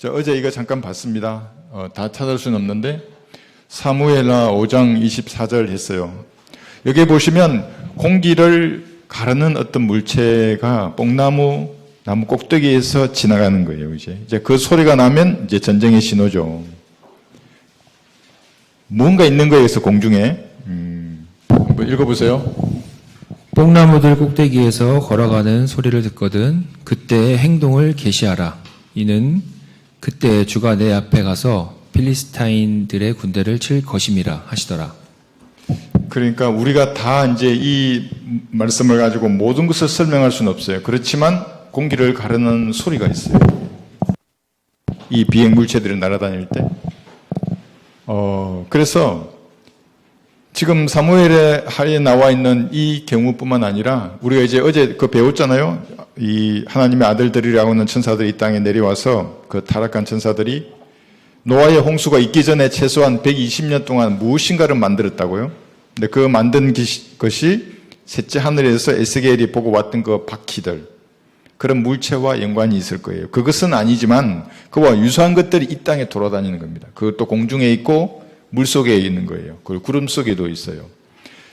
어제 이거 잠깐 봤습니다. 다 찾을 수는 없는데 사무엘하 5장 24절 했어요. 여기 보시면 공기를 가르는 어떤 물체가 뽕나무 나무 꼭대기에서 지나가는 거예요. 이제 그 소리가 나면 이제 전쟁의 신호죠. 뭔가 있는 거예요. 그래서 공중에 한번 읽어보세요. 뽕나무들 꼭대기에서 걸어가는 소리를 듣거든 그때의 행동을 계시하라. 이는 그때 주가 내 앞에 가서 필리스타인들의 군대를 칠 것임이라 하시더라. 그러니까 우리가 다 이제 이 말씀을 가지고 모든 것을 설명할 수는 없어요. 그렇지만 공기를 가르는 소리가 있어요. 이 비행 물체들이 날아다닐 때. 그래서 지금 사무엘에 하에 나와 있는 이 경우뿐만 아니라 우리가 이제 어제 그 배웠잖아요. 이 하나님의 아들들이라고 하는 천사들이 이 땅에 내려와서 그 타락한 천사들이 노아의 홍수가 있기 전에 최소한 120년 동안 무엇인가를 만들었다고요. 근데 그 만든 것이 셋째 하늘에서 에스겔이 보고 왔던 그 바퀴들, 그런 물체와 연관이 있을 거예요. 그것은 아니지만 그와 유사한 것들이 이 땅에 돌아다니는 겁니다. 그것도 공중에 있고 물속에 있는 거예요. 그리고 구름 속에도 있어요.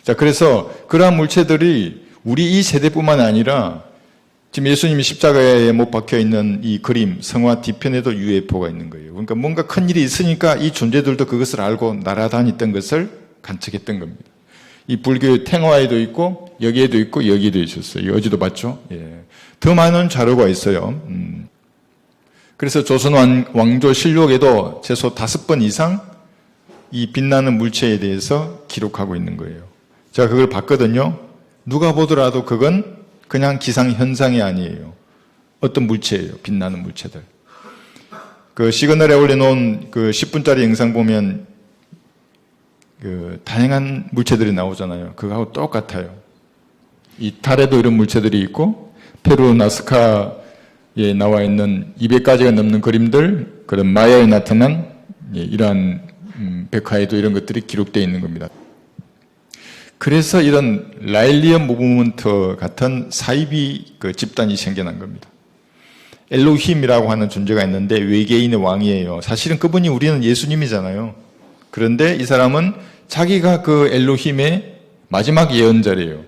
자, 그래서 그러한 물체들이 우리 이 세대뿐만 아니라 지금 예수님이 십자가에 못 박혀 있는 이 그림, 성화 뒤편에도 UFO가 있는 거예요. 그러니까 뭔가 큰 일이 있으니까 이 존재들도 그것을 알고 날아다녔던 것을 관측했던 겁니다. 이 불교의 탱화에도 있고 여기에도 있고 여기에도 있었어요. 어제도 봤죠? 예. 더 많은 자료가 있어요. 그래서 조선 왕조 실록에도 최소 5번 이상 이 빛나는 물체에 대해서 기록하고 있는 거예요. 제가 그걸 봤거든요. 누가 보더라도 그건 그냥 기상현상이 아니에요. 어떤 물체예요. 빛나는 물체들. 그 시그널에 올려놓은 그 10분짜리 영상 보면 그 다양한 물체들이 나오잖아요. 그거하고 똑같아요. 이 달에도 이런 물체들이 있고 페루 나스카에 나와 있는 200가지가 넘는 그림들, 그런 마야에 나타난 이러한 백화에도 이런 것들이 기록되어 있는 겁니다. 그래서 이런 라일리언 무브먼트 같은 사이비 그 집단이 생겨난 겁니다. 엘로힘이라고 하는 존재가 있는데 외계인의 왕이에요. 사실은 그분이 우리는 예수님이잖아요. 그런데 이 사람은 자기가 그 엘로힘의 마지막 예언자래요.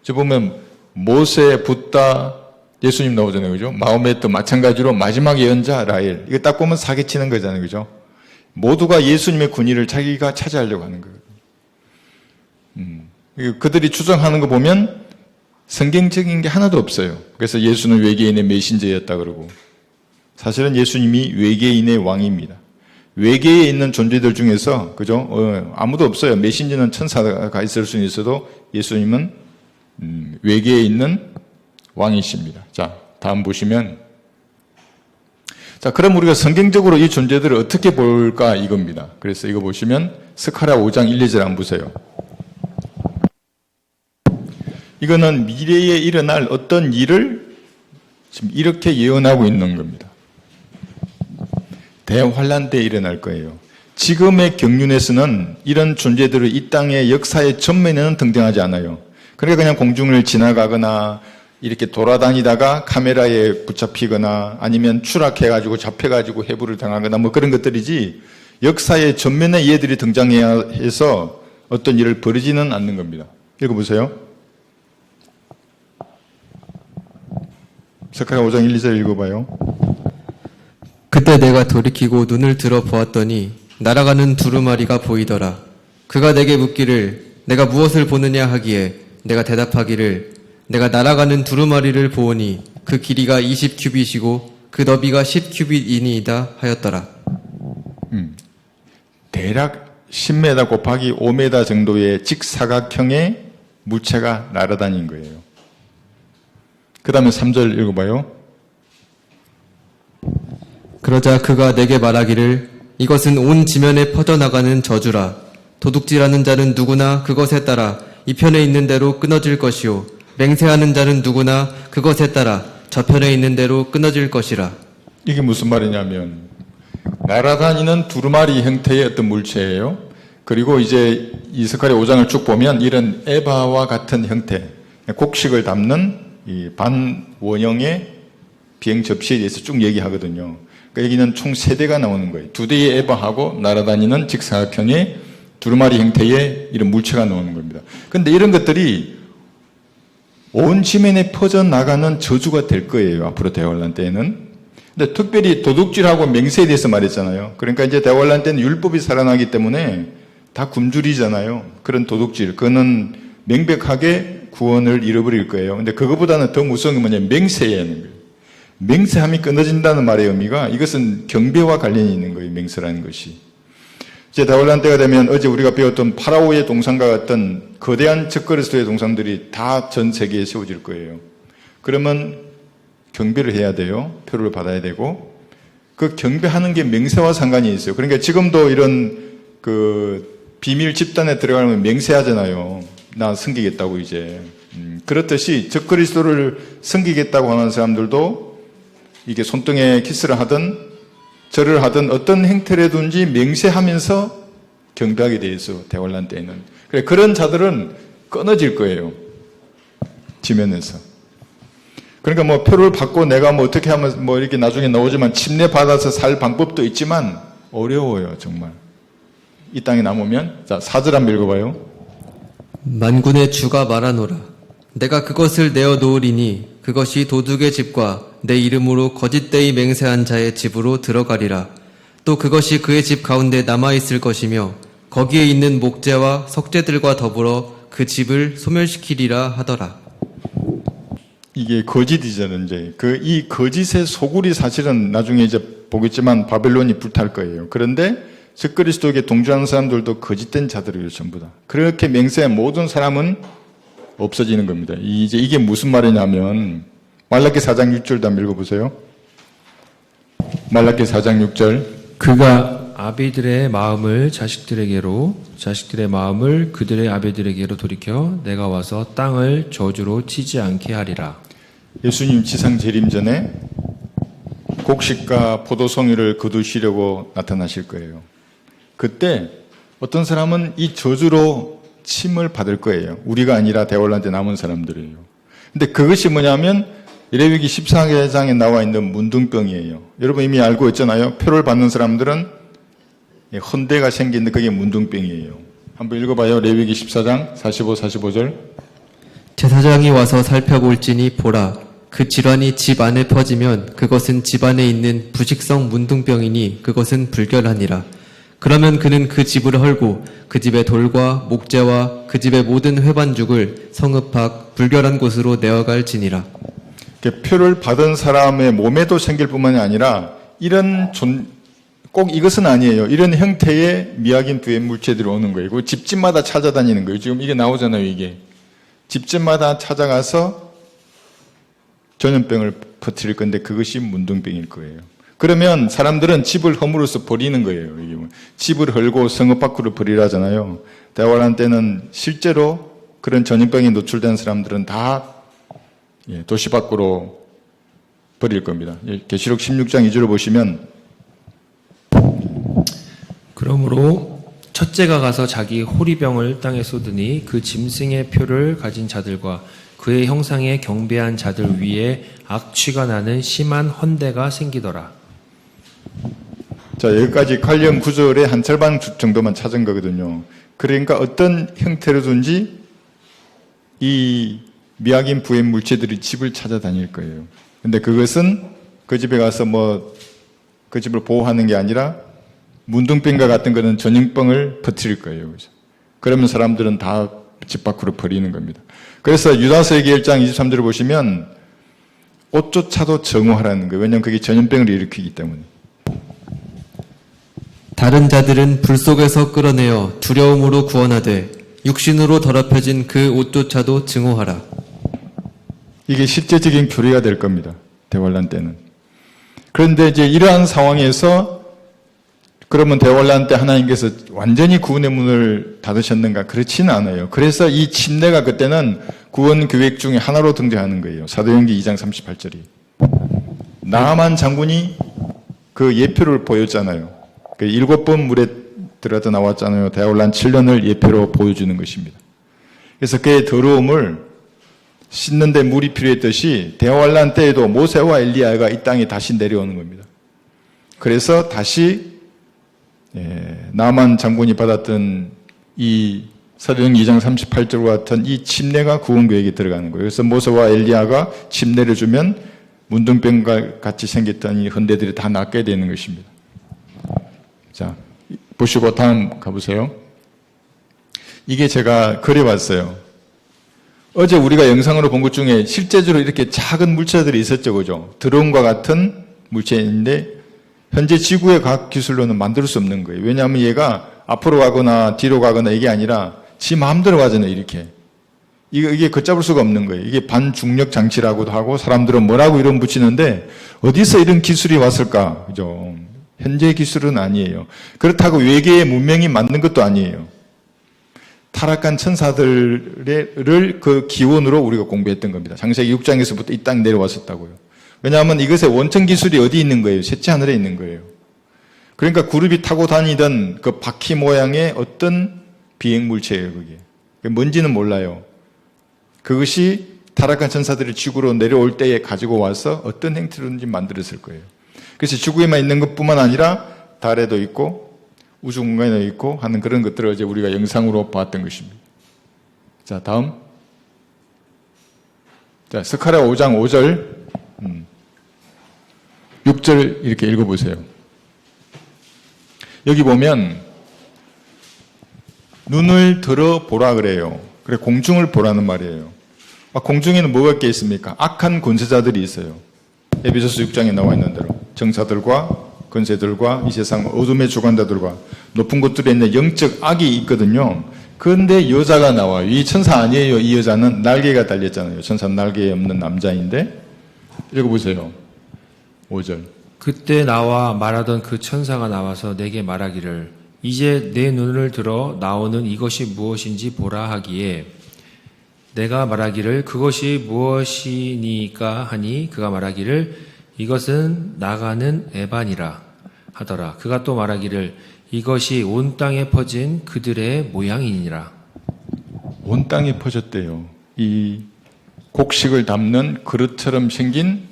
저 보면 모세, 붓다, 예수님 나오잖아요. 그죠? 마호메도 마찬가지로 마지막 예언자 라엘. 이거 딱 보면 사기치는 거잖아요. 그죠? 모두가 예수님의 군의를 자기가 차지하려고 하는 거예요. 그들이 추정하는 거 보면 성경적인 게 하나도 없어요. 그래서 예수는 외계인의 메신저였다 그러고, 사실은 예수님이 외계인의 왕입니다. 외계에 있는 존재들 중에서 그죠? 아무도 없어요. 메신저는 천사가 있을 수는 있어도 예수님은 외계에 있는 왕이십니다. 자, 다음 보시면, 자, 그럼 우리가 성경적으로 이 존재들을 어떻게 볼까 이겁니다. 그래서 이거 보시면 스가랴 5장 1, 2절 한번 보세요. 이거는 미래에 일어날 어떤 일을 지금 이렇게 예언하고 있는 겁니다. 대환란 때 일어날 거예요. 지금의 경륜에서는 이런 존재들을 이 땅의 역사의 전면에는 등장하지 않아요. 그러니까 그냥 공중을 지나가거나 이렇게 돌아다니다가 카메라에 붙잡히거나 아니면 추락해가지고 잡혀가지고 해부를 당하거나 뭐 그런 것들이지, 역사의 전면에 얘들이 등장해야 해서 어떤 일을 벌이지는 않는 겁니다. 읽어보세요. 스가랴 5장 1, 2절 읽어봐요. 그때 내가 돌이키고 눈을 들어 보았더니 날아가는 두루마리가 보이더라. 그가 내게 묻기를 내가 무엇을 보느냐 하기에 내가 대답하기를 내가 날아가는 두루마리를 보오니 그 길이가 20큐빗이고 그 너비가 10큐빗이니이다 하였더라. 대략 10m 곱하기 5m 정도의 직사각형의 물체가 날아다닌 거예요. 그 다음에 3절 읽어봐요. 그러자 그가 내게 말하기를 이것은 온 지면에 퍼져나가는 저주라. 도둑질하는 자는 누구나 그것에 따라 이편에 있는 대로 끊어질 것이요 맹세하는 자는 누구나 그것에 따라 저편에 있는 대로 끊어질 것이라. 이게 무슨 말이냐면 날아다니는 두루마리 형태의 어떤 물체예요. 그리고 이제 이 스가랴 5장을 쭉 보면 이런 에바와 같은 형태, 곡식을 담는 이 반원형의 비행 접시에 대해서 쭉 얘기하거든요. 그러니까 여기는 총 3대가 나오는 거예요. 2대의 에바하고 날아다니는 직사각형의 두루마리 형태의 이런 물체가 나오는 겁니다. 그런데 이런 것들이 온 지면에 퍼져나가는 저주가 될 거예요. 앞으로 대환란 때에는. 근데 특별히 도둑질하고 맹세에 대해서 말했잖아요. 그러니까 이제 대환란 때는 율법이 살아나기 때문에 다 굶주리잖아요. 그런 도둑질. 그거는 명백하게 구원을 잃어버릴 거예요. 근데 그거보다는 더 무서운 게 뭐냐면 맹세해야 하는 거예요. 맹세함이 끊어진다는 말의 의미가 이것은 경배와 관련이 있는 거예요. 맹세라는 것이. 이제 대환란 때가 되면 어제 우리가 배웠던 파라오의 동상과 같은 거대한 적그리스도의 동상들이 다 전 세계에 세워질 거예요. 그러면 경배를 해야 돼요. 표를 받아야 되고 그 경배하는 게 맹세와 상관이 있어요. 그러니까 지금도 이런 그 비밀 집단에 들어가면 맹세하잖아요. 나 섬기겠다고 이제. 그렇듯이 적그리스도를 섬기겠다고 하는 사람들도 이게 손등에 키스를 하든 절을 하든 어떤 행태라든지 맹세하면서 경배하게 돼 있어. 대환란 때에는. 그래 그런 자들은 끊어질 거예요. 지면에서. 그러니까 뭐 표를 받고 내가 뭐 어떻게 하면 뭐 이렇게 나중에 나오지만 침례 받아서 살 방법도 있지만 어려워요, 정말. 이 땅에 남으면 자, 4절 한번 읽어봐요. 만군의 주가 말하노라. 내가 그것을 내어 놓으리니 그것이 도둑의 집과 내 이름으로 거짓되이 맹세한 자의 집으로 들어가리라. 또 그것이 그의 집 가운데 남아있을 것이며 거기에 있는 목재와 석재들과 더불어 그 집을 소멸시키리라 하더라. 이게 거짓이잖아요, 이제. 이 거짓의 소굴이 사실은 나중에 이제 보겠지만 바벨론이 불탈 거예요. 그런데 적그리스도에게 동조하는 사람들도 거짓된 자들이에요, 전부 다. 그렇게 맹세한 모든 사람은 없어지는 겁니다. 이제 이게 무슨 말이냐면 말라기 4장 6절 한번 읽어보세요. 말라기 4장 6절. 그가 아비들의 마음을 자식들에게로 자식들의 마음을 그들의 아비들에게로 돌이켜 내가 와서 땅을 저주로 치지 않게 하리라. 예수님 지상 재림 전에 곡식과 포도송이를 거두시려고 나타나실 거예요. 그때 어떤 사람은 이 저주로 침을 받을 거예요. 우리가 아니라 대환란 때 남은 사람들이에요. 근데 그것이 뭐냐면 레위기 14장에 나와 있는 문둥병이에요. 여러분 이미 알고 있잖아요. 표를 받는 사람들은 헌대가 생기는데 그게 문둥병이에요. 한번 읽어봐요. 레위기 14장 45, 45절. 제사장이 와서 살펴볼지니 보라. 그 질환이 집 안에 퍼지면 그것은 집 안에 있는 부식성 문둥병이니 그것은 불결하니라. 그러면 그는 그 집을 헐고 그 집의 돌과 목재와 그 집의 모든 회반죽을 성읍 밖 불결한 곳으로 내어갈지니라. 표를 받은 사람의 몸에도 생길 뿐만이 아니라 꼭 이것은 아니에요. 이런 형태의 미약인 부의 물체들이 오는 거예요. 그 집집마다 찾아다니는 거예요. 지금 이게 나오잖아요, 이게. 집집마다 찾아가서 전염병을 퍼뜨릴 건데 그것이 문둥병일 거예요. 그러면 사람들은 집을 허물어서 버리는 거예요. 이게 집을 헐고 성읍 밖으로 버리라잖아요. 대환란 때는 실제로 그런 전염병에 노출된 사람들은 다 도시 밖으로 버릴 겁니다. 계시록 16장 2절을 보시면 그러므로 첫째가 가서 자기 호리병을 땅에 쏟으니 그 짐승의 표를 가진 자들과 그의 형상에 경배한 자들 위에 악취가 나는 심한 헌대가 생기더라. 자, 여기까지 관련 구절의 한 절반 정도만 찾은 거거든요. 그러니까 어떤 형태로든지 이 미약인 부의 물체들이 집을 찾아다닐 거예요. 근데 그것은 그 집에 가서 그 집을 보호하는 게 아니라 문둥병과 같은 거는 전염병을 퍼뜨릴 거예요. 그러면 사람들은 다 집 밖으로 버리는 겁니다. 그래서 유다서기 1장 23절을 보시면 옷조차도 정오하라는 거예요. 왜냐하면 그게 전염병을 일으키기 때문에. 다른 자들은 불 속에서 끌어내어 두려움으로 구원하되 육신으로 더럽혀진 그 옷조차도 증오하라. 이게 실제적인 교리가 될 겁니다. 대환란 때는. 그런데 이제 이러한 상황에서 그러면 대환란 때 하나님께서 완전히 구원의 문을 닫으셨는가? 그렇지는 않아요. 그래서 이 침례가 그때는 구원 계획 중에 하나로 등장하는 거예요. 사도행전 2장 38절이. 나아만 장군이 그 예표를 보였잖아요. 그 7번 물에 들어가 나왔잖아요. 대환란 7년을 예표로 보여주는 것입니다. 그래서 그의 더러움을 씻는데 물이 필요했듯이 대환란 때에도 모세와 엘리야가 이 땅에 다시 내려오는 겁니다. 그래서 다시 나만 장군이 받았던 이 사도행 2장 38절과 같은 이 침례가 구원 계획에 들어가는 거예요. 그래서 모세와 엘리야가 침례를 주면 문둥병과 같이 생겼던 이 헌대들이 다 낫게 되는 것입니다. 자, 보시고 다음 가보세요. 이게 제가 그려봤어요. 어제 우리가 영상으로 본 것 중에 실제적으로 이렇게 작은 물체들이 있었죠, 그죠? 드론과 같은 물체인데 현재 지구의 과학 기술로는 만들 수 없는 거예요. 왜냐하면 얘가 앞으로 가거나 뒤로 가거나 이게 아니라 지 마음대로 가잖아요, 이렇게. 이게 걷잡을 수가 없는 거예요. 이게 반중력 장치라고도 하고 사람들은 뭐라고 이름 붙이는데 어디서 이런 기술이 왔을까? 그죠? 현재 기술은 아니에요. 그렇다고 외계의 문명이 만든 것도 아니에요. 타락한 천사들을 그 기원으로 우리가 공부했던 겁니다. 창세기 6장에서부터 이 땅 내려왔었다고요. 왜냐하면 이것의 원천 기술이 어디 있는 거예요? 셋째 하늘에 있는 거예요. 그러니까 그룹이 타고 다니던 그 바퀴 모양의 어떤 비행 물체예요, 그게. 뭔지는 몰라요. 그것이 타락한 천사들이 지구로 내려올 때에 가지고 와서 어떤 행태로든지 만들었을 거예요. 그래서 지구에만 있는 것뿐만 아니라 달에도 있고 우주 공간에도 있고 하는 그런 것들을 어제 우리가 영상으로 봤던 것입니다. 자, 다음. 자, 스가랴 5장 5절, 6절 이렇게 읽어보세요. 여기 보면 눈을 들어 보라 그래요. 그래, 공중을 보라는 말이에요. 공중에는 뭐가 있게 있습니까? 악한 권세자들이 있어요. 에베소서 6장에 나와 있는 대로 정사들과 권세들과 이 세상 어둠의 주관자들과 높은 곳들에 있는 영적 악이 있거든요. 그런데 여자가 나와요. 이 천사 아니에요. 이 여자는 날개가 달렸잖아요. 천사는 날개 없는 남자인데 읽어보세요. 5절. 그때 나와 말하던 그 천사가 나와서 내게 말하기를 이제 내 눈을 들어 나오는 이것이 무엇인지 보라 하기에 내가 말하기를 그것이 무엇이니까 하니 그가 말하기를 이것은 나가는 에반이라 하더라. 그가 또 말하기를 이것이 온 땅에 퍼진 그들의 모양이니라. 온 땅에 퍼졌대요. 이 곡식을 담는 그릇처럼 생긴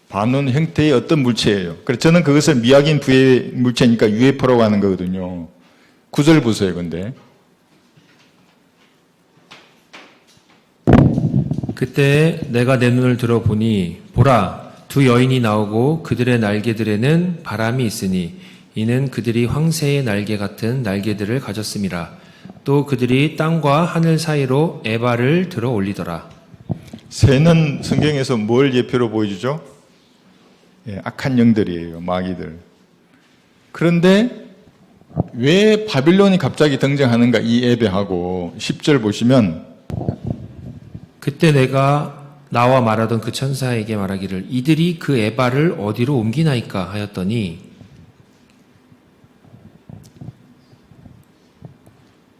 반원 형태의 어떤 물체예요. 그래서 저는 그것을 미확인 부의 물체니까 UFO라고 하는 거거든요. 9절 보세요, 근데. 그때 내가 내 눈을 들어보니 보라 두 여인이 나오고 그들의 날개들에는 바람이 있으니 이는 그들이 황새의 날개 같은 날개들을 가졌음이라. 또 그들이 땅과 하늘 사이로 에바를 들어 올리더라. 새는 성경에서 뭘 예표로 보여주죠? 악한 영들이에요, 마귀들. 그런데 왜 바빌론이 갑자기 등장하는가 이 에베하고 10절 보시면 그때 내가 나와 말하던 그 천사에게 말하기를 이들이 그 에바를 어디로 옮기나이까 하였더니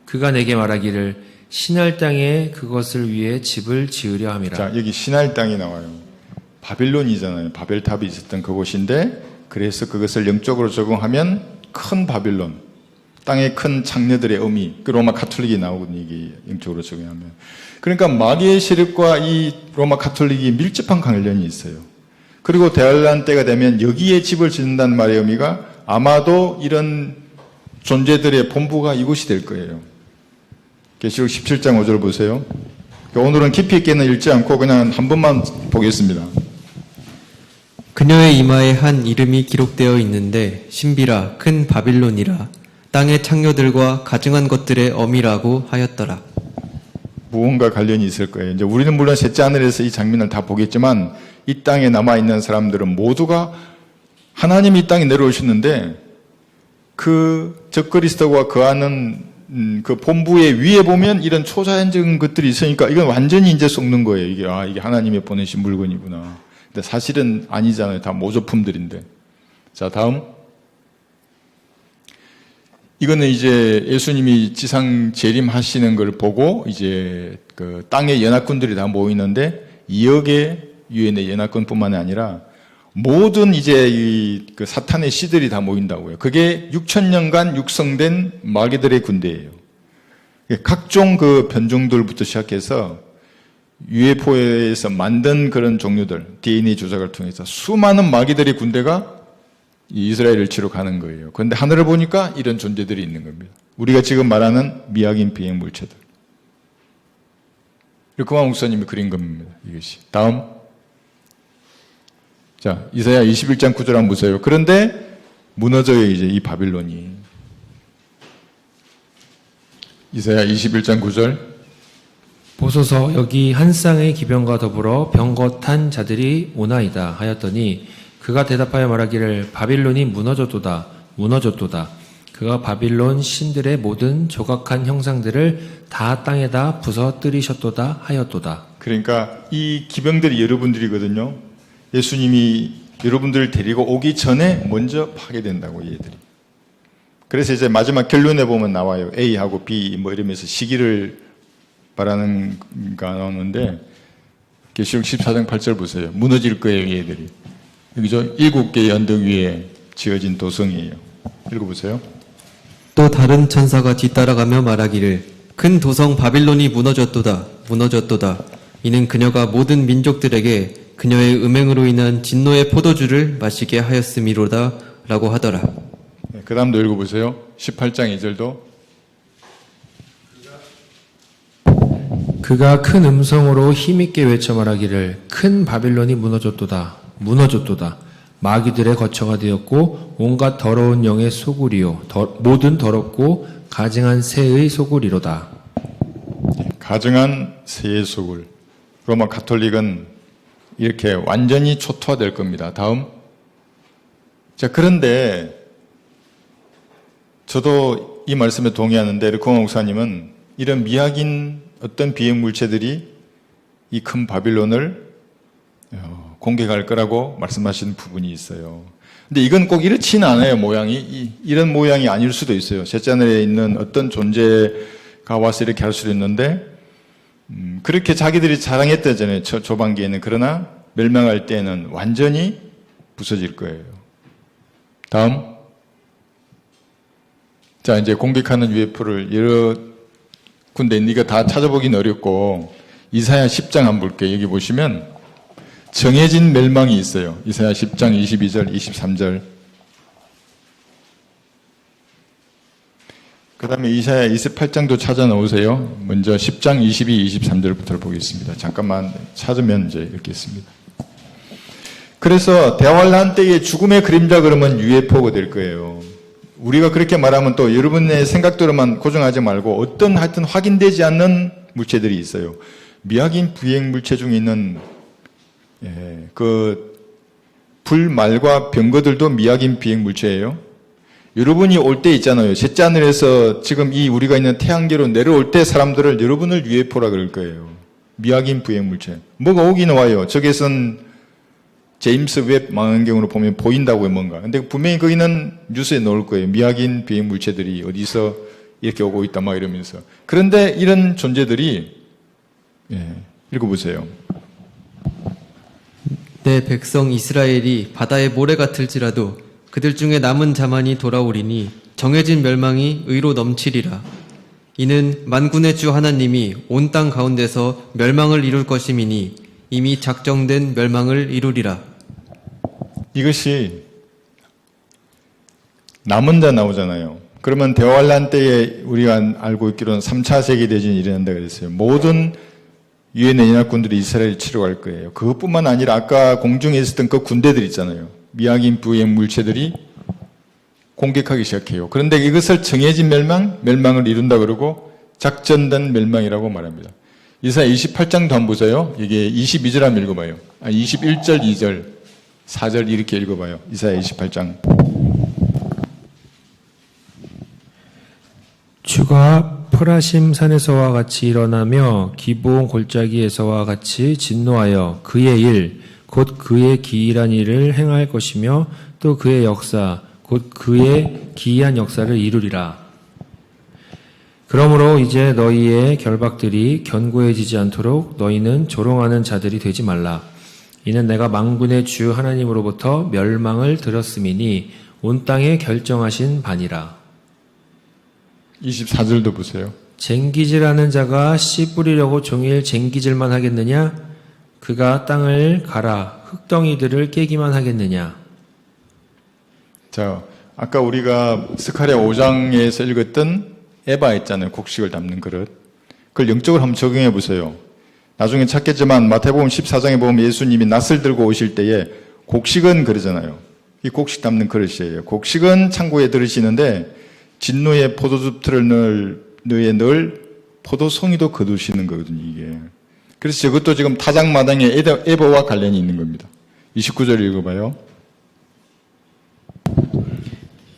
그가 내게 말하기를 신할 땅에 그것을 위해 집을 지으려 함이라. 자, 여기 신할 땅이 나와요. 바빌론이잖아요. 바벨탑이 있었던 그곳인데 그래서 그것을 영적으로 적용하면 큰 바빌론, 땅의 큰 창녀들의 의미, 그 로마 카톨릭이 나오거든요. 이게 영적으로 적용하면. 그러니까 마귀의 세력과 이 로마 카톨릭이 밀접한 관련이 있어요. 그리고 대환란 때가 되면 여기에 집을 짓는다는 말의 의미가 아마도 이런 존재들의 본부가 이곳이 될 거예요. 계시록 17장 5절 보세요. 오늘은 깊이 있게는 읽지 않고 그냥 한 번만 보겠습니다. 그녀의 이마에 한 이름이 기록되어 있는데 신비라 큰 바빌론이라 땅의 창녀들과 가증한 것들의 어미라고 하였더라. 무언가 관련이 있을 거예요. 이제 우리는 물론 셋째 하늘에서 이 장면을 다 보겠지만 이 땅에 남아 있는 사람들은 모두가 하나님이 이 땅에 내려오셨는데 그 적그리스도와 그하는 그 본부의 위에 보면 이런 초자연적인 것들이 있으니까 이건 완전히 이제 속는 거예요. 이게 하나님이 보내신 물건이구나. 근데 사실은 아니잖아요. 다 모조품들인데. 자, 다음. 이거는 이제 예수님이 지상 재림하시는 걸 보고 이제 그 땅의 연합군들이 다 모이는데 2억의 유엔의 연합군뿐만 아니라 모든 이제 그 사탄의 씨들이 다 모인다고요. 그게 6,000년간 육성된 마귀들의 군대예요. 각종 그 변종들부터 시작해서 UFO에서 만든 그런 종류들, DNA 조작을 통해서 수많은 마귀들의 군대가 이 이스라엘을 치러 가는 거예요. 그런데 하늘을 보니까 이런 존재들이 있는 겁니다. 우리가 지금 말하는 미확인 비행 물체들. 르코만 목사님이 그린 겁니다. 이것이. 다음. 자, 이사야 21장 9절 한번 보세요. 그런데 무너져요, 이제 이 바빌론이. 이사야 21장 9절. 보소서 여기 한 쌍의 기병과 더불어 병거 탄 자들이 오나이다 하였더니 그가 대답하여 말하기를 바빌론이 무너졌도다 무너졌도다. 그가 바빌론 신들의 모든 조각한 형상들을 다 땅에다 부서뜨리셨도다 하였도다. 그러니까 이 기병들이 여러분들이거든요. 예수님이 여러분들을 데리고 오기 전에 먼저 파괴된다고, 얘들이. 그래서 이제 마지막 결론에 보면 나와요. A하고 B 뭐 이러면서 시기를 말하는 가 나오는데, 계시록 14장 8절 보세요. 무너질 거예요, 얘들이. 여기죠? 7개의 언덕 위에 지어진 도성이에요. 읽어보세요. 또 다른 천사가 뒤따라가며 말하기를 큰 도성 바빌론이 무너졌도다 무너졌도다. 이는 그녀가 모든 민족들에게 그녀의 음행으로 인한 진노의 포도주를 마시게 하였음이로다 라고 하더라. 그 다음도 읽어보세요. 18장 2절도. 그가 큰 음성으로 힘있게 외쳐 말하기를 큰 바빌론이 무너졌도다 무너졌도다. 마귀들의 거처가 되었고 온갖 더러운 영의 소굴이요 모든 더럽고 가증한 새의 소굴이로다. 가증한 새의 소굴. 로마 가톨릭은 이렇게 완전히 초토화될 겁니다. 다음. 자, 그런데 저도 이 말씀에 동의하는데 르코마 목사님은 이런 미확인 어떤 비행 물체들이 이 큰 바빌론을 공격할 거라고 말씀하시는 부분이 있어요. 근데 이건 꼭 이렇지는 않아요, 모양이. 이런 모양이 아닐 수도 있어요. 셋째 하늘에 있는 어떤 존재가 와서 이렇게 할 수도 있는데, 그렇게 자기들이 자랑했다잖아요, 초반기에는. 그러나 멸망할 때는 완전히 부서질 거예요. 다음. 자, 이제 공격하는 UFO를 여러 군데 네가 다 찾아보긴 어렵고, 이사야 10장 한번 볼게요. 여기 보시면 정해진 멸망이 있어요. 이사야 10장 22절, 23절. 그 다음에 이사야 28장도 찾아 놓으세요. 먼저 10장 22, 23절부터 보겠습니다. 잠깐만 찾으면 이제 읽겠습니다. 그래서 대환란 때의 죽음의 그림자 그러면 UFO가 될 거예요. 우리가 그렇게 말하면 또 여러분의 생각대로만 고정하지 말고 어떤 하여튼 확인되지 않는 물체들이 있어요. 미확인 비행 물체 중에 있는 그 불말과 병거들도 미확인 비행 물체예요. 여러분이 올 때 있잖아요. 셋째 하늘에서 지금 이 우리가 있는 태양계로 내려올 때 사람들을 여러분을 UFO라 그럴 거예요. 미확인 비행 물체. 뭐가 오긴 와요. 저기선 제임스 웹 망원경으로 보면 보인다고요, 뭔가. 근데 분명히 거기는 뉴스에 나올 거예요. 미확인 비행 물체들이 어디서 이렇게 오고 있다, 막 이러면서. 그런데 이런 존재들이, 읽어보세요. 내 백성 이스라엘이 바다의 모래 같을지라도 그들 중에 남은 자만이 돌아오리니 정해진 멸망이 의로 넘치리라. 이는 만군의 주 하나님이 온 땅 가운데서 멸망을 이룰 것임이니 이미 작정된 멸망을 이루리라. 이것이 남은 자 나오잖아요. 그러면 대환란 때에 우리가 알고 있기로는 3차 세계대전이 일어난다 그랬어요. 모든 유엔의 연합군들이 이스라엘을 치러 갈 거예요. 그것뿐만 아니라 아까 공중에 있었던 그 군대들 있잖아요. 미확인 비행 물체들이 공격하기 시작해요. 그런데 이것을 정해진 멸망을 이룬다 그러고 작전된 멸망이라고 말합니다. 이사야 28장도 한번 보세요. 이게 22절 한번 읽어봐요. 21절, 2절, 4절 이렇게 읽어봐요. 이사야 28장. 주가 프라심 산에서와 같이 일어나며 기브온 골짜기에서와 같이 진노하여 그의 일, 곧 그의 기이한 일을 행할 것이며 또 그의 역사, 곧 그의 기이한 역사를 이루리라. 그러므로 이제 너희의 결박들이 견고해지지 않도록 너희는 조롱하는 자들이 되지 말라. 이는 내가 만군의 주 하나님으로부터 멸망을 들었음이니 온 땅에 결정하신 바니라. 24절도 보세요. 쟁기질하는 자가 씨 뿌리려고 종일 쟁기질만 하겠느냐? 그가 땅을 갈아 흙덩이들을 깨기만 하겠느냐? 자, 아까 우리가 스가랴 5장에서 읽었던 에바 있잖아요. 곡식을 담는 그릇. 그걸 영적으로 한번 적용해 보세요. 나중에 찾겠지만 마태복음 14장에 보면 예수님이 낫을 들고 오실 때에 곡식은 그러잖아요. 이 곡식 담는 그릇이에요. 곡식은 창고에 들으시는데 진노의 포도즙틀을 넣을 포도송이도 거두시는 거거든요, 이게. 그래서 저것도 지금 타작마당에 에바와 관련이 있는 겁니다. 29절 읽어봐요.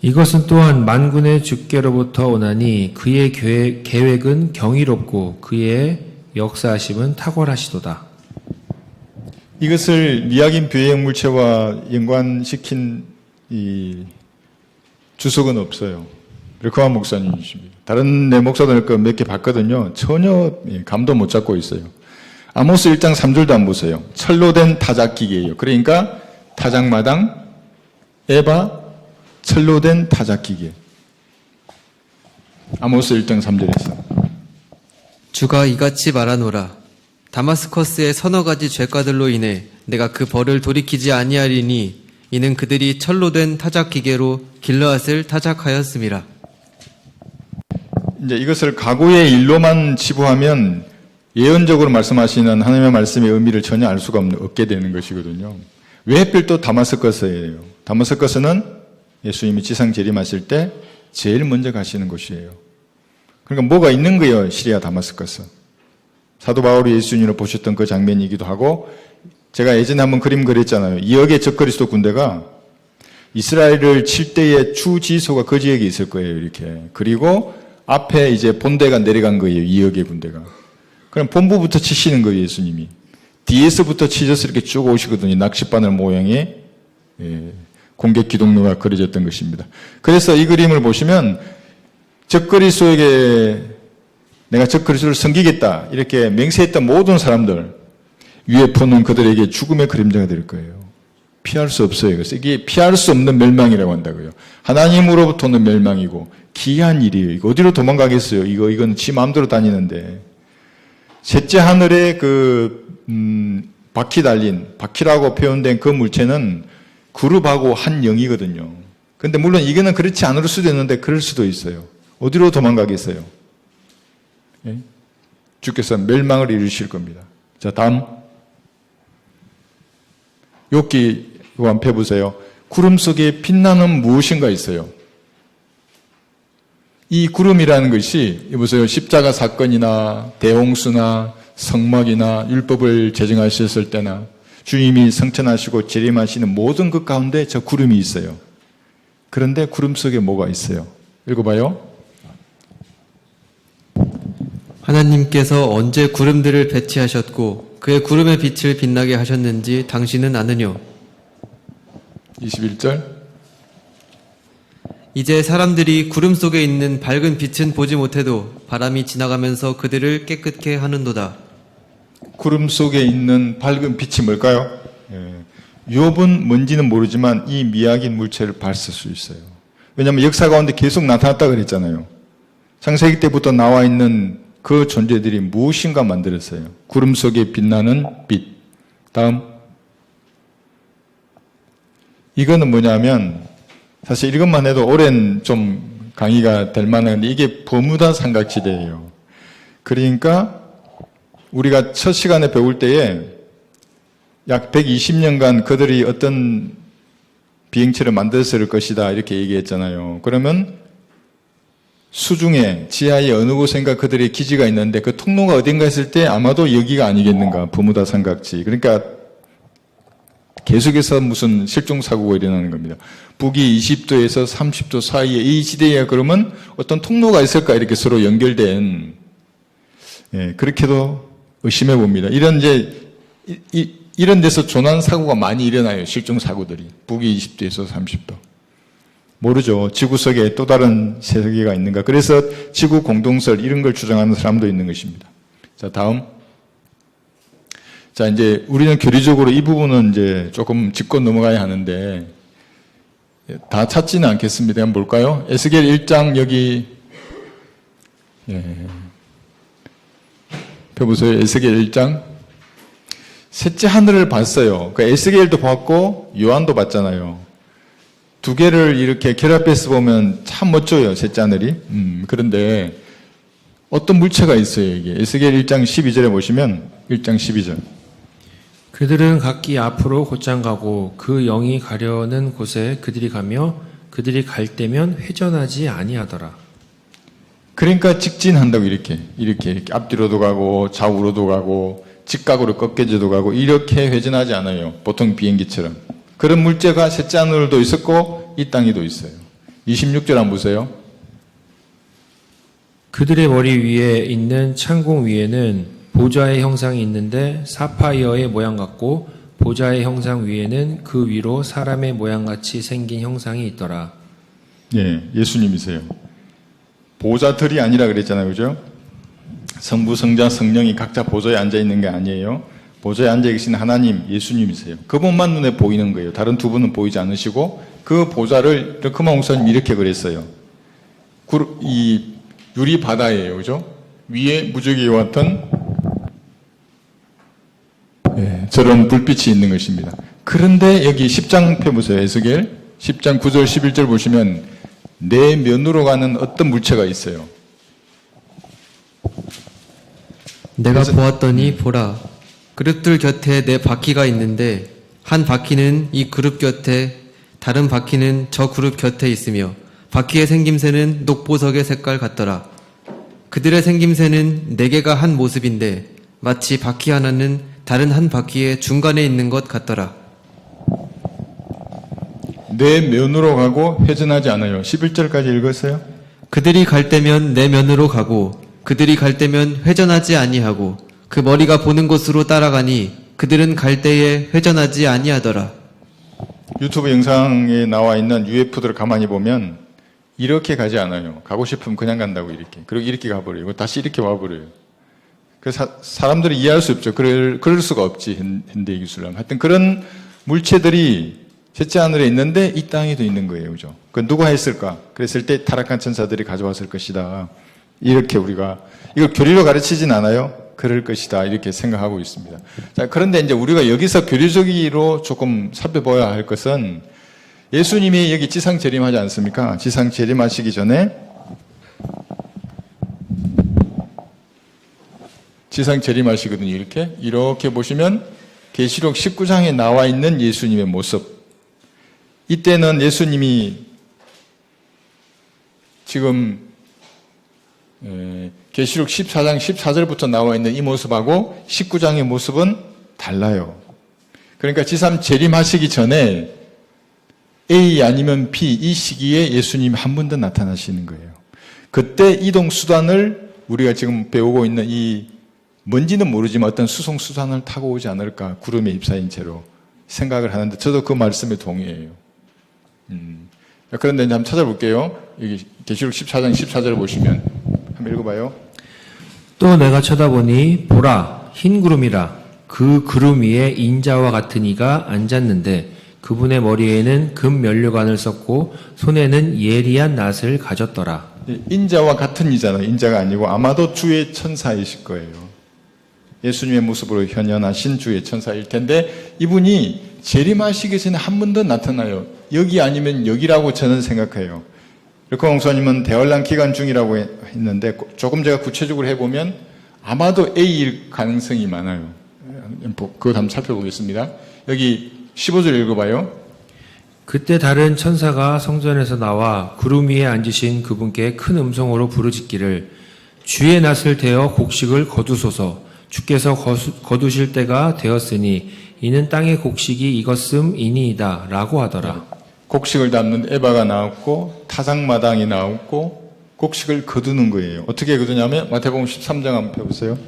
이것은 또한 만군의 주께로부터 오나니 그의 계획은 경이롭고 그의 역사하심은 탁월하시도다. 이것을 미약인 비해형 물체와 연관시킨 이 주석은 없어요. 르크만 목사님이십니다. 다른 내 목사들 거 몇 개 봤거든요. 전혀 감도 못 잡고 있어요. 아모스 1장 3절도 안 보세요. 철로 된 타작기계예요. 그러니까 타작마당, 에바, 철로 된 타작기계. 아모스 1장 3절에서. 주가 이같이 말하노라. 다마스커스의 서너 가지 죄가들로 인해 내가 그 벌을 돌이키지 아니하리니 이는 그들이 철로 된 타작 기계로 길르앗을 타작하였음이라. 이제 이것을 가구의 일로만 치부하면 예언적으로 말씀하시는 하나님의 말씀의 의미를 전혀 알 수가 없게 되는 것이거든요. 왜 하필 또 다마스커스예요? 다마스커스는 예수님이 지상 재림하실 때 제일 먼저 가시는 곳이에요. 그러니까 뭐가 있는 거예요, 시리아 다마스커스. 사도 바울이 예수님을 보셨던 그 장면이기도 하고, 제가 예전에 한번 그림 그렸잖아요. 2억의 적그리스도 군대가 이스라엘을 칠 때의 주 지소가 그 지역에 있을 거예요, 이렇게. 그리고 앞에 이제 본대가 내려간 거예요, 2억의 군대가. 그럼 본부부터 치시는 거예요, 예수님이. 뒤에서부터 치셔서 이렇게 쭉 오시거든요. 낚싯바늘 모양의 공격 기동로가 그려졌던 것입니다. 그래서 이 그림을 보시면 적그리스도에게 내가 적그리스도를 섬기겠다 이렇게 맹세했던 모든 사람들 UFO는 그들에게 죽음의 그림자가 될 거예요. 피할 수 없어요. 그래서 이게 피할 수 없는 멸망이라고 한다고요. 하나님으로부터는 멸망이고 기이한 일이에요. 이거 어디로 도망가겠어요? 이건 지 마음대로 다니는데. 셋째 하늘에 바퀴 달린, 바퀴라고 표현된 그 물체는 그룹하고 한 영이거든요. 근데 물론 이거는 그렇지 않을 수도 있는데 그럴 수도 있어요. 어디로 도망가겠어요? 예? 주께서 멸망을 이루실 겁니다. 자, 다음. 욥기 한번 펴보세요. 구름 속에 빛나는 무엇인가 있어요. 이 구름이라는 것이 보세요. 십자가 사건이나 대홍수나 성막이나 율법을 제정하셨을 때나 주님이 성천하시고 재림하시는 모든 것 가운데 저 구름이 있어요. 그런데 구름 속에 뭐가 있어요? 읽어봐요. 하나님께서 언제 구름들을 배치하셨고 그의 구름의 빛을 빛나게 하셨는지 당신은 아느뇨? 21절. 이제 사람들이 구름 속에 있는 밝은 빛은 보지 못해도 바람이 지나가면서 그들을 깨끗게 하는도다. 구름 속에 있는 밝은 빛이 뭘까요? 욥은 뭔지는 모르지만 이 미약인 물체를 봤을 수 있어요. 왜냐하면 역사 가운데 계속 나타났다 그랬잖아요. 창세기 때부터 나와 있는 그 존재들이 무엇인가 만들었어요. 구름 속에 빛나는 빛. 다음. 이거는 뭐냐면 사실 이것만 해도 오랜 좀 강의가 될 만한데 이게 버무다 삼각지대예요. 그러니까 우리가 첫 시간에 배울 때에 약 120년간 그들이 어떤 비행체를 만들었을 것이다 이렇게 얘기했잖아요. 그러면 수중에 지하에 어느 곳인가 그들의 기지가 있는데 그 통로가 어딘가 했을 때 아마도 여기가 아니겠는가, 버무다 삼각지. 그러니까 계속해서 무슨 실종사고가 일어나는 겁니다. 북위 20도에서 30도 사이에 이 지대에 그러면 어떤 통로가 있을까 이렇게 서로 연결된, 그렇게도 의심해 봅니다. 이런 데서 조난사고가 많이 일어나요. 실종사고들이. 북위 20도에서 30도. 모르죠. 지구석에 또 다른 세계가 있는가. 그래서 지구 공동설 이런 걸 주장하는 사람도 있는 것입니다. 자, 다음. 자, 이제 우리는 교리적으로 이 부분은 이제 조금 짚고 넘어가야 하는데 다 찾지는 않겠습니다. 한번 볼까요? 에스겔 1장 여기 펴보세요. 에스겔 1장. 셋째 하늘을 봤어요. 그 에스겔도 봤고 요한도 봤잖아요. 두 개를 이렇게 결합해서 보면 참 멋져요. 셋째 하늘이. 그런데 어떤 물체가 있어요. 이게 에스겔 1장 12절에 보시면 1장 12절. 그들은 각기 앞으로 곧장 가고 그 영이 가려는 곳에 그들이 가며 그들이 갈 때면 회전하지 아니하더라. 그러니까 직진한다고 이렇게 앞뒤로도 가고 좌우로도 가고 직각으로 꺾여져도 가고 이렇게 회전하지 않아요. 보통 비행기처럼. 그런 물체가 셋째 하늘도 있었고 이 땅에도 있어요. 26절 한번 보세요. 그들의 머리 위에 있는 창공 위에는 보좌의 형상이 있는데 사파이어의 모양 같고 보좌의 형상 위에는 그 위로 사람의 모양같이 생긴 형상이 있더라. 예, 예수님이세요. 보좌들이 아니라 그랬잖아요. 그죠? 성부, 성자, 성령이 각자 보좌에 앉아 있는 게 아니에요. 보좌에 앉아 계신 하나님, 예수님이세요. 그분만 눈에 보이는 거예요. 다른 두 분은 보이지 않으시고 그 보좌를 르크마 목사님이 이렇게 그랬어요. 이 유리 바다예요. 그죠? 위에 무지개와 같은 저런 불빛이 있는 것입니다. 그런데 여기 10장 펴보세요. 에스겔 10장 9절 11절 보시면 내 면으로 가는 어떤 물체가 있어요. 내가 보았더니 보라, 그룹들 곁에 내 바퀴가 있는데 한 바퀴는 이 그룹 곁에, 다른 바퀴는 저 그룹 곁에 있으며 바퀴의 생김새는 녹보석의 색깔 같더라. 그들의 생김새는 네 개가 한 모습인데 마치 바퀴 하나는 다른 한 바퀴의 중간에 있는 것 같더라. 내 면으로 가고 회전하지 않아요. 11절까지 읽었어요? 그들이 갈 때면 내 면으로 가고 그들이 갈 때면 회전하지 아니하고 그 머리가 보는 곳으로 따라가니 그들은 갈 때에 회전하지 아니하더라. 유튜브 영상에 나와 있는 UFO들을 가만히 보면 이렇게 가지 않아요. 가고 싶으면 그냥 간다고 이렇게. 그리고 이렇게 가버려요. 다시 이렇게 와버려요. 그래서 사람들이 이해할 수 없죠. 그럴 수가 없지. 현대 기술은. 하여튼 그런 물체들이 셋째 하늘에 있는데 이 땅에도 있는 거예요. 그죠? 그 누가 했을까? 그랬을 때 타락한 천사들이 가져왔을 것이다. 이렇게 우리가 이걸 교리로 가르치진 않아요. 그럴 것이다. 이렇게 생각하고 있습니다. 자, 그런데 이제 우리가 여기서 교리적으로 조금 살펴봐야 할 것은 예수님이 여기 지상 재림하지 않습니까? 지상 재림하시기 전에 지상 재림하시거든요. 이렇게 보시면 계시록 19장에 나와 있는 예수님의 모습. 이때는 예수님이 지금 계시록 14장 14절부터 나와 있는 이 모습하고 19장의 모습은 달라요. 그러니까 지상 재림하시기 전에 A 아니면 B 이 시기에 예수님이 한 번 더 나타나시는 거예요. 그때 이동 수단을 우리가 지금 배우고 있는 이 뭔지는 모르지만 어떤 수송 수단을 타고 오지 않을까, 구름에 휩싸인 채로 생각을 하는데 저도 그 말씀에 동의해요. 그런데 이제 한번 찾아볼게요. 여기 계시록 14장 14절을 보시면 한번 읽어봐요. 또 내가 쳐다보니 보라 흰 구름이라 그 구름 위에 인자와 같은 이가 앉았는데 그분의 머리에는 금 면류관을 썼고 손에는 예리한 낫을 가졌더라. 인자와 같은 이잖아요. 인자가 아니고 아마도 주의 천사이실 거예요. 예수님의 모습으로 현현하신 주의 천사일 텐데 이분이 재림하시기 전에 한 번 더 나타나요. 여기 아니면 여기라고 저는 생각해요. 르코 목사님은 대환란 기간 중이라고 했는데 조금 제가 구체적으로 해보면 아마도 A일 가능성이 많아요. 그것 한번 살펴보겠습니다. 여기 15절 읽어봐요. 그때 다른 천사가 성전에서 나와 구름 위에 앉으신 그분께 큰 음성으로 부르짖기를 주의 낫을 대어 곡식을 거두소서. 주께서 거두실 때가 되었으니 이는 땅의 곡식이 익었음이니이다 라고 하더라. 곡식을 담는 에바가 나왔고 타작마당이 나왔고 곡식을 거두는 거예요. 어떻게 거두냐면 마태복음 13장 한번 펴보세요.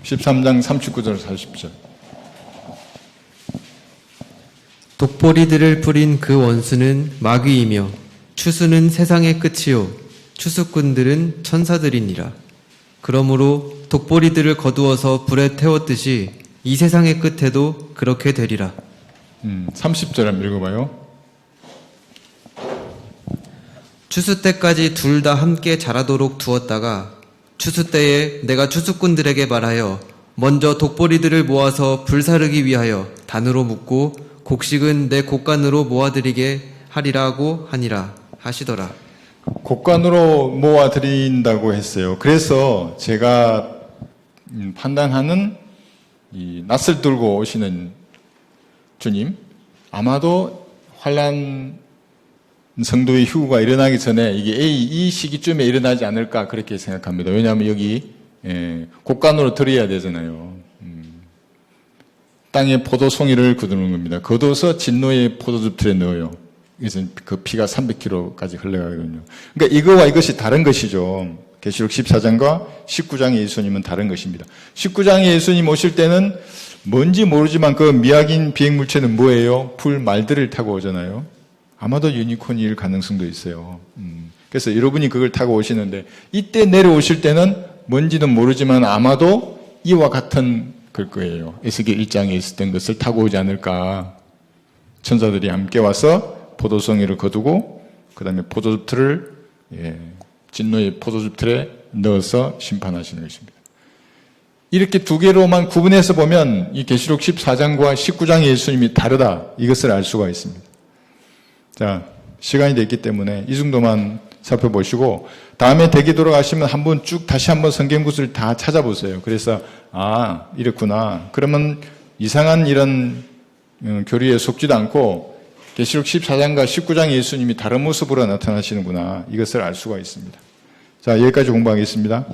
13장 39절 40절. 독보리들을 뿌린 그 원수는 마귀이며 추수는 세상의 끝이요 추수꾼들은 천사들이니라. 그러므로 독보리들을 거두어서 불에 태웠듯이 이 세상의 끝에도 그렇게 되리라. 30절 한번 읽어봐요. 추수 때까지 둘 다 함께 자라도록 두었다가 추수 때에 내가 추수꾼들에게 말하여 먼저 독보리들을 모아서 불사르기 위하여 단으로 묶고 곡식은 내 곡간으로 모아드리게 하리라고 하니라 하시더라. 곡간으로 모아드린다고 했어요. 그래서 제가 판단하는 이 낯을 들고 오시는 주님, 아마도 환란 성도의 휴가 일어나기 전에 이게 이 시기쯤에 일어나지 않을까 그렇게 생각합니다. 왜냐하면 여기 곡간으로 들여야 되잖아요. 땅에 포도송이를 거두는 겁니다. 거둬서 진노의 포도즙 틀에 넣어요. 그래서 그 피가 300km까지 흘러가거든요. 그러니까 이거와 이것이 다른 것이죠. 계시록 14장과 19장의 예수님은 다른 것입니다. 19장의 예수님 오실 때는 뭔지 모르지만 그 미확인 비행물체는 뭐예요? 풀 말들을 타고 오잖아요. 아마도 유니콘일 가능성도 있어요. 그래서 여러분이 그걸 타고 오시는데 이때 내려오실 때는 뭔지는 모르지만 아마도 이와 같은 걸 거예요. 에스겔 1장에 있었던 것을 타고 오지 않을까. 천사들이 함께 와서 포도송이를 거두고 그 다음에 포도즙 틀을 진노의 포도즙 틀에 넣어서 심판하시는 것입니다. 이렇게 두 개로만 구분해서 보면 이 계시록 14장과 19장의 예수님이 다르다. 이것을 알 수가 있습니다. 자, 시간이 됐기 때문에 이 정도만 살펴보시고 다음에 대기 돌아가시면 한번 쭉 다시 한번 성경 구절을 다 찾아보세요. 그래서 이랬구나. 그러면 이상한 이런 교리에 속지도 않고 계시록 14장과 19장 예수님이 다른 모습으로 나타나시는구나. 이것을 알 수가 있습니다. 자, 여기까지 공부하겠습니다.